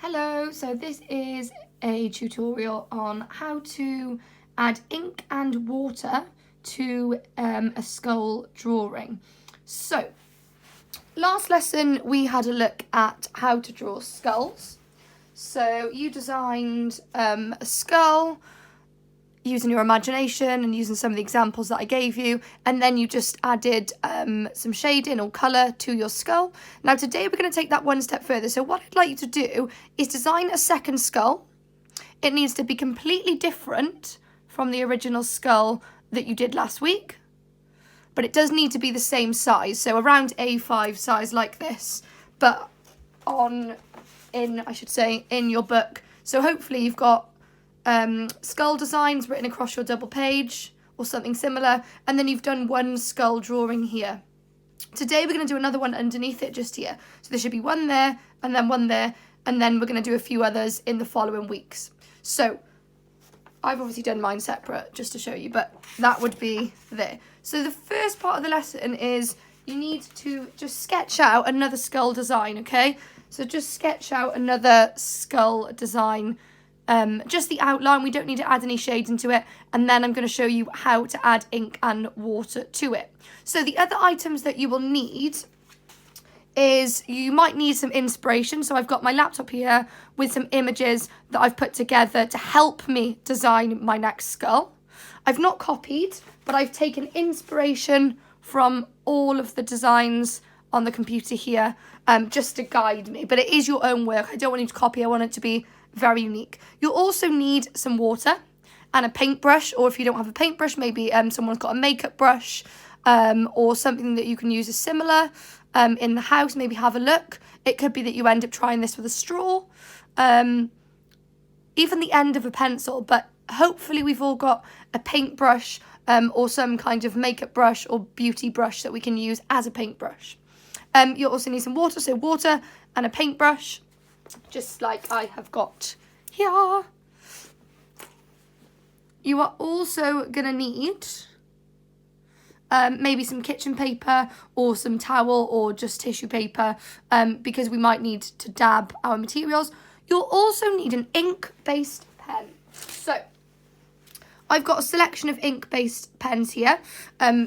Hello, so this is a tutorial on how to add ink and water to a skull drawing. So, last lesson we had a look at how to draw skulls. So you designed a skull using your imagination and using some of the examples that I gave you, and then you just added some shading or colour to your skull. Now today we're going to take that one step further. So what I'd like you to do is design a second skull. It needs to be completely different from the original skull that you did last week, but it does need to be the same size, so around A5 size like this, but in your book. So hopefully you've got skull designs written across your double page or something similar, and then you've done one skull drawing here. Today we're going to do another one underneath it just here. So there should be one there and then one there, and then we're going to do a few others in the following weeks. So I've obviously done mine separate just to show you, but that would be there. So the first part of the lesson is you need to just sketch out another skull design, okay? So just sketch out another skull design. Just the outline, we don't need to add any shades into it, and then I'm going to show you how to add ink and water to it. So the other items that you will need is you might need some inspiration. So I've got my laptop here with some images that I've put together to help me design my next skull. I've not copied, but I've taken inspiration from all of the designs on the computer here just to guide me, but it is your own work. I don't want you to copy, I want it to be very unique. You'll also need some water and a paintbrush, or if you don't have a paintbrush, maybe someone's got a makeup brush or something that you can use as similar in the house. Maybe have a look. It could be that you end up trying this with a straw, even the end of a pencil, but hopefully we've all got a paintbrush or some kind of makeup brush or beauty brush that we can use as a paintbrush. You'll also need some water, so water and a paintbrush, just like I have got here. You are also going to need maybe some kitchen paper or some towel or just tissue paper because we might need to dab our materials. You'll also need an ink-based pen. So I've got a selection of ink-based pens here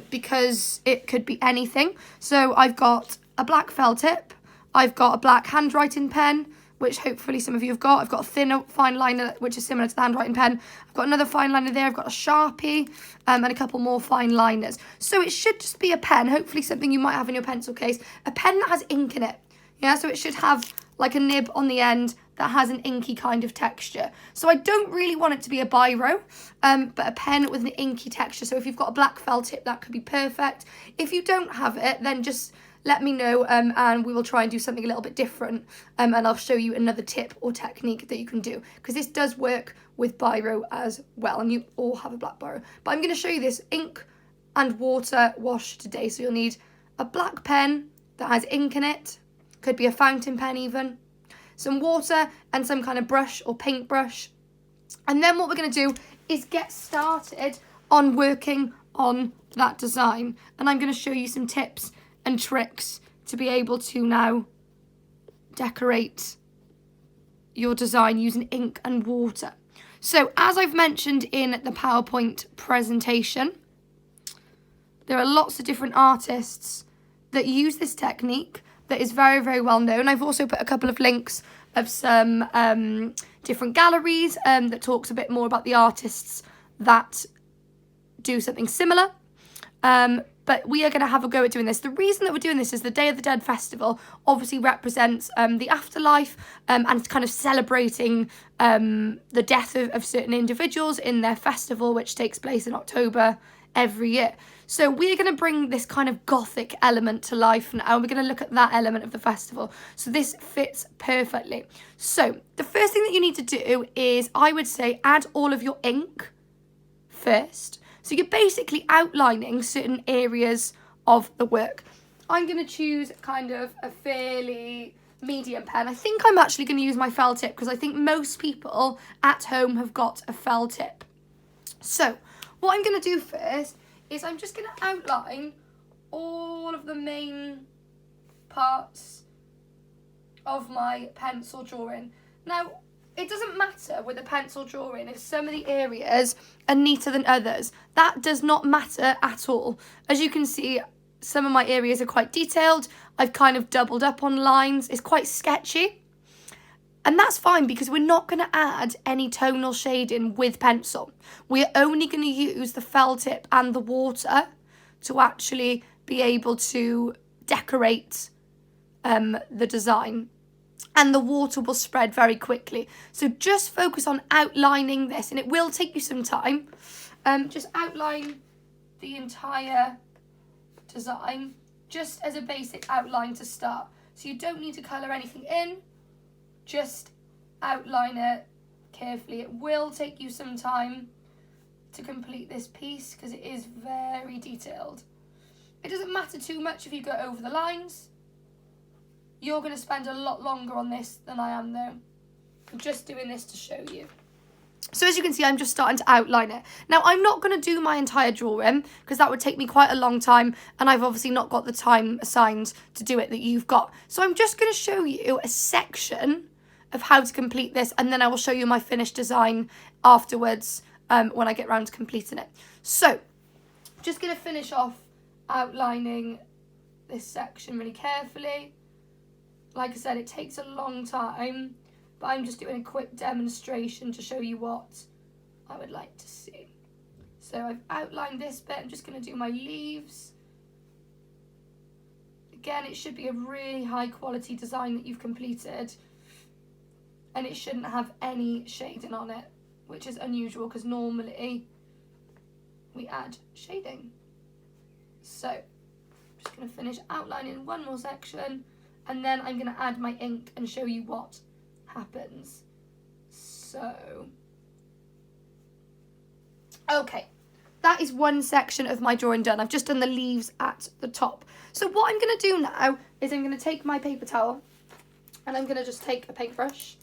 because it could be anything. So I've got a black felt tip, I've got a black handwriting pen, which hopefully some of you have got. I've got a thin fine liner, which is similar to the handwriting pen. I've got another fine liner there. I've got a Sharpie and a couple more fine liners. So it should just be a pen, hopefully something you might have in your pencil case, a pen that has ink in it. Yeah, so it should have like a nib on the end that has an inky kind of texture. So I don't really want it to be a biro, but a pen with an inky texture. So if you've got a black felt tip, that could be perfect. If you don't have it, then just let me know and we will try and do something a little bit different, and I'll show you another tip or technique that you can do, because this does work with biro as well, and you all have a black biro. But I'm going to show you this ink and water wash today. So you'll need a black pen that has ink in it, could be a fountain pen even, some water and some kind of brush or paintbrush. And then what we're going to do is get started on working on that design, and I'm going to show you some tips and tricks to be able to now decorate your design using ink and water. So as I've mentioned in the PowerPoint presentation, there are lots of different artists that use this technique that is very, very well known. I've also put a couple of links of some different galleries that talks a bit more about the artists that do something similar. But we are going to have a go at doing this. The reason that we're doing this is the Day of the Dead Festival obviously represents the afterlife and it's kind of celebrating the death of certain individuals in their festival, which takes place in October every year. So we're going to bring this kind of gothic element to life now. We're going to look at that element of the festival. So this fits perfectly. So the first thing that you need to do is, I would say, add all of your ink first. So you're basically outlining certain areas of the work. I'm going to choose kind of a fairly medium pen. I think I'm actually going to use my felt tip because I think most people at home have got a felt tip. So what I'm going to do first is I'm just going to outline all of the main parts of my pencil drawing. Now, it doesn't matter with a pencil drawing if some of the areas are neater than others. That does not matter at all. As you can see, some of my areas are quite detailed. I've kind of doubled up on lines. It's quite sketchy. And that's fine because we're not going to add any tonal shading with pencil. We're only going to use the felt tip and the water to actually be able to decorate the design. And the water will spread very quickly. So just focus on outlining this, and it will take you some time. Just outline the entire design just as a basic outline to start. So you don't need to colour anything in, just outline it carefully. It will take you some time to complete this piece because it is very detailed. It doesn't matter too much if you go over the lines. You're going to spend a lot longer on this than I am though. I'm just doing this to show you. So as you can see, I'm just starting to outline it. Now, I'm not going to do my entire drawing because that would take me quite a long time, and I've obviously not got the time assigned to do it that you've got. So I'm just going to show you a section of how to complete this, and then I will show you my finished design afterwards when I get around to completing it. So, just going to finish off outlining this section really carefully. Like I said, it takes a long time, but I'm just doing a quick demonstration to show you what I would like to see. So I've outlined this bit. I'm just going to do my leaves. Again, it should be a really high quality design that you've completed, and it shouldn't have any shading on it, which is unusual because normally we add shading. So I'm just going to finish outlining one more section, and then I'm going to add my ink and show you what happens. So, okay, that is one section of my drawing done. I've just done the leaves at the top. So what I'm going to do now is I'm going to take my paper towel and I'm going to just take a paintbrush.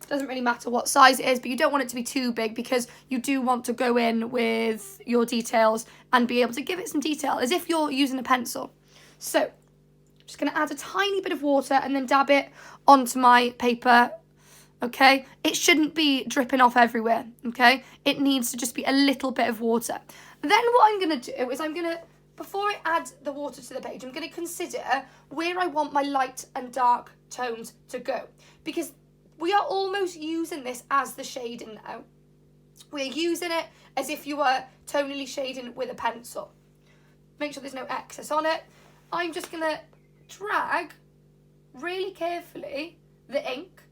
It doesn't really matter what size it is, but you don't want it to be too big because you do want to go in with your details and be able to give it some detail as if you're using a pencil. So just going to add a tiny bit of water and then dab it onto my paper, okay? It shouldn't be dripping off everywhere, okay? It needs to just be a little bit of water. Then what I'm going to do is before I add the water to the page, I'm going to consider where I want my light and dark tones to go. Because we are almost using this as the shading now. We're using it as if you were tonally shading with a pencil. Make sure there's no excess on it. I'm just going to drag really carefully the ink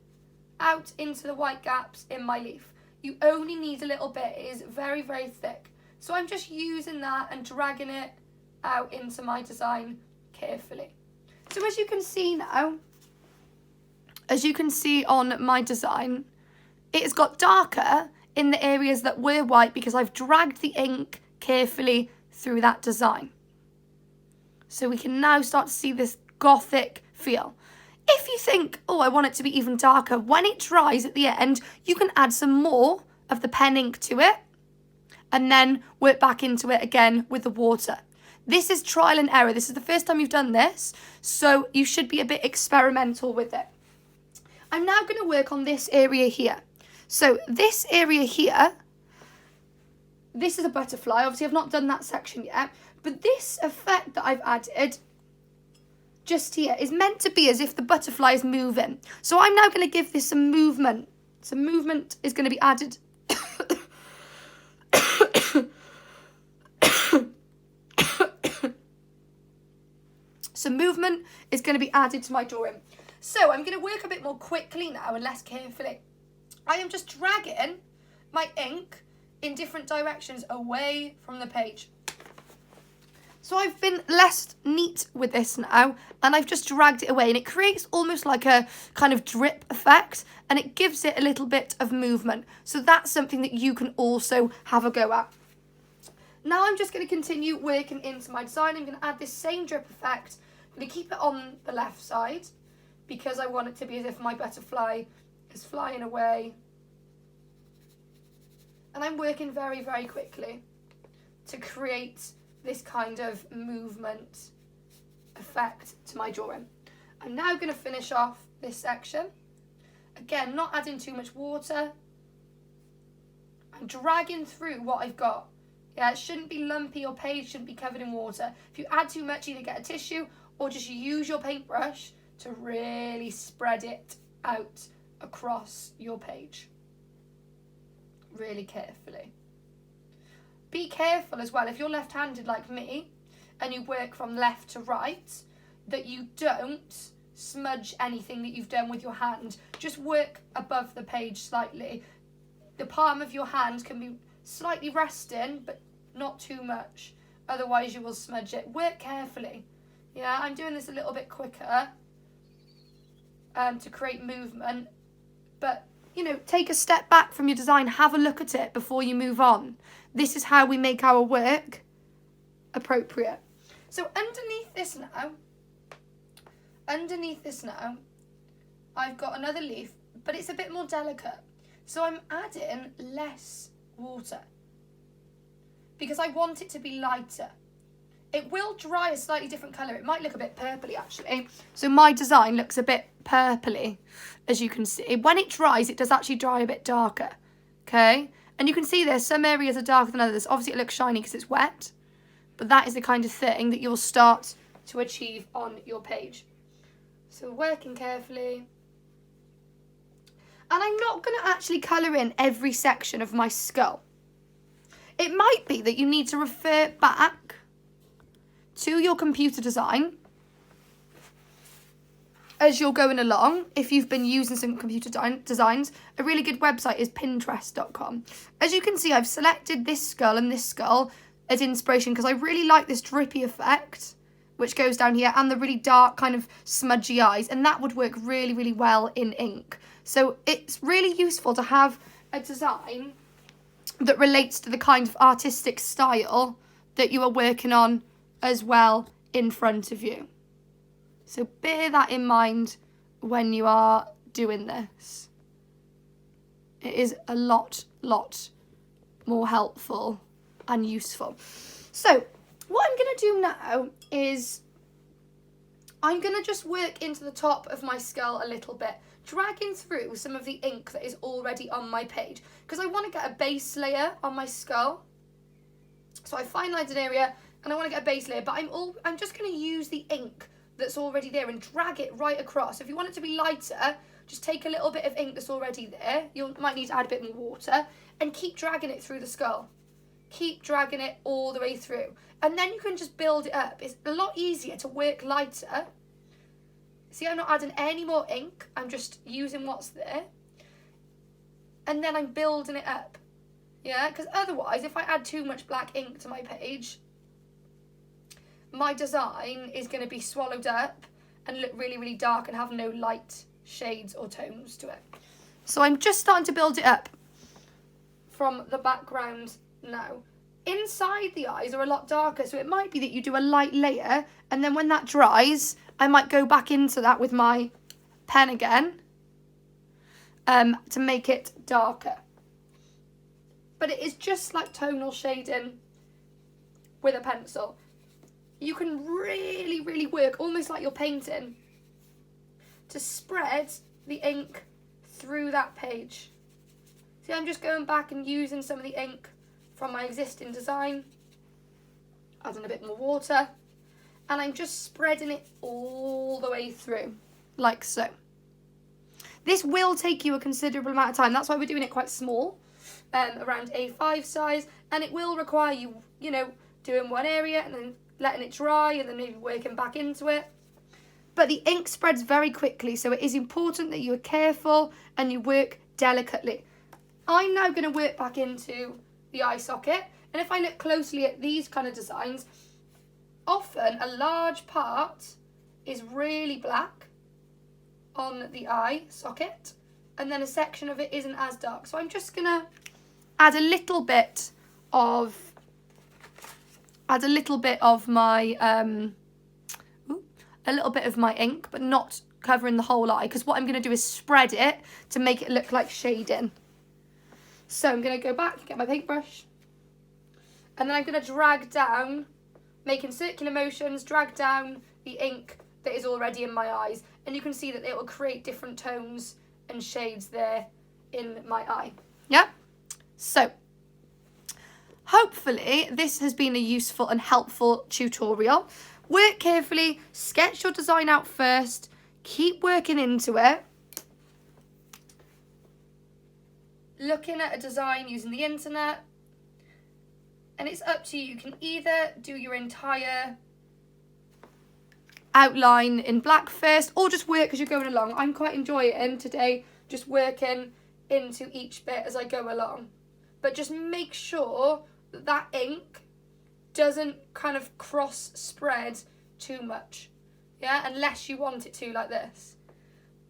out into the white gaps in my leaf. You only need a little bit. It is very, very thick. So I'm just using that and dragging it out into my design carefully. So as you can see now, as you can see on my design, it's got darker in the areas that were white because I've dragged the ink carefully through that design. So we can now start to see this gothic feel. If you think, oh, I want it to be even darker, when it dries at the end, you can add some more of the pen ink to it and then work back into it again with the water. This is trial and error. This is the first time you've done this, so you should be a bit experimental with it. I'm now going to work on this area here. So this area here, this is a butterfly. Obviously, I've not done that section yet, but this effect that I've added just here is meant to be as if the butterfly is moving. So I'm now going to give this some movement. Some movement is going to be added. Some movement is going to be added to my drawing. So I'm going to work a bit more quickly now and less carefully. I am just dragging my ink in different directions away from the page. So I've been less neat with this now, and I've just dragged it away, and it creates almost like a kind of drip effect, and it gives it a little bit of movement. So that's something that you can also have a go at. Now I'm just going to continue working into my design. I'm going to add this same drip effect. I'm going to keep it on the left side because I want it to be as if my butterfly is flying away. And I'm working very, very quickly to create this kind of movement effect to my drawing. I'm now going to finish off this section, Again, not adding too much water. I'm dragging through what I've got. Yeah, it shouldn't be lumpy, your page shouldn't be covered in water. If you add too much, either get a tissue or just use your paintbrush to really spread it out across your page. Really carefully. Be careful as well, if you're left-handed like me and you work from left to right, that you don't smudge anything that you've done with your hand. Just work above the page slightly. The palm of your hand can be slightly resting, but not too much. Otherwise you will smudge it. Work carefully. Yeah, I'm doing this a little bit quicker to create movement. But, you know, take a step back from your design. Have a look at it before you move on. This is how we make our work appropriate. So underneath this now, I've got another leaf, but it's a bit more delicate. So I'm adding less water because I want it to be lighter. It will dry a slightly different colour. It might look a bit purpley actually. So my design looks a bit purpley, as you can see. When it dries, it does actually dry a bit darker, okay? And you can see there, some areas are darker than others. Obviously it looks shiny because it's wet, but that is the kind of thing that you'll start to achieve on your page. So working carefully. And I'm not going to actually colour in every section of my skull. It might be that you need to refer back to your computer design as you're going along. If you've been using some computer designs, a really good website is Pinterest.com. As you can see, I've selected this skull and this skull as inspiration because I really like this drippy effect, which goes down here, and the really dark kind of smudgy eyes, and that would work really, really well in ink. So it's really useful to have a design that relates to the kind of artistic style that you are working on as well in front of you. So bear that in mind when you are doing this. It is a lot more helpful and useful. So what I'm going to do now is I'm going to just work into the top of my skull a little bit, dragging through some of the ink that is already on my page, because I want to get a base layer on my skull. So I finalised an area and I want to get a base layer, but I'm just going to use the ink that's already there and drag it right across. If you want it to be lighter, just take a little bit of ink that's already there. You might need to add a bit more water and keep dragging it through the skull. Keep dragging it all the way through. And then you can just build it up. It's a lot easier to work lighter. See, I'm not adding any more ink. I'm just using what's there. And then I'm building it up. Yeah, because otherwise, if I add too much black ink to my page, my design is going to be swallowed up and look really, really dark and have no light shades or tones to it. So I'm just starting to build it up from the background now. Inside the eyes are a lot darker, so it might be that you do a light layer, and then when that dries, I might go back into that with my pen again to make it darker. But it is just like tonal shading with a pencil. You can really, really work, almost like you're painting, to spread the ink through that page. See, I'm just going back and using some of the ink from my existing design, adding a bit more water, and I'm just spreading it all the way through, like so. This will take you a considerable amount of time. That's why we're doing it quite small, around A5 size, and it will require you, doing one area and then letting it dry and then maybe working back into it. But the ink spreads very quickly, so it is important that you are careful and you work delicately. I'm now going to work back into the eye socket, and if I look closely at these kind of designs, often a large part is really black on the eye socket, and then a section of it isn't as dark. So I'm just going to add a little bit of my ink, but not covering the whole eye, because what I'm going to do is spread it to make it look like shading. So I'm going to go back, get my paintbrush, and then I'm going to drag down, making circular motions, drag down the ink that is already in my eyes. And you can see that it will create different tones and shades there in my eye. Yeah? So, hopefully this has been a useful and helpful tutorial. Work carefully, sketch your design out first, keep working into it. Looking at a design using the internet, and it's up to you. You can either do your entire outline in black first, or just work as you're going along. I'm quite enjoying today just working into each bit as I go along. But just make sure that that ink doesn't kind of cross spread too much. Yeah, unless you want it to, like this.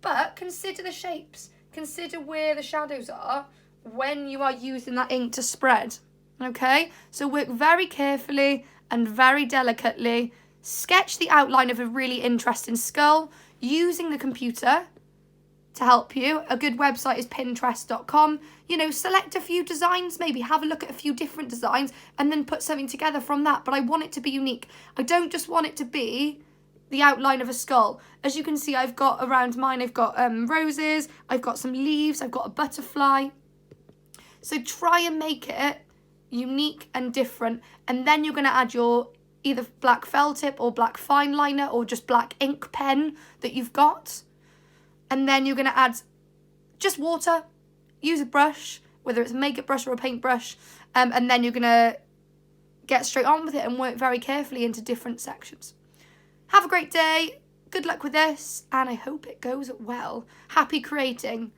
But consider the shapes. Consider where the shadows are when you are using that ink to spread. Okay? So work very carefully and very delicately. Sketch the outline of a really interesting skull using the computer to help you. A good website is pinterest.com. You know, select a few designs, maybe have a look at a few different designs and then put something together from that. But I want it to be unique. I don't just want it to be the outline of a skull. As you can see, I've got around mine, I've got roses, I've got some leaves, I've got a butterfly. So try and make it unique and different. And then you're going to add your either black felt tip or black fine liner or just black ink pen that you've got. And then you're going to add just water, use a brush, whether it's a makeup brush or a paint brush, and then you're going to get straight on with it and work very carefully into different sections. Have a great day, good luck with this, and I hope it goes well. Happy creating.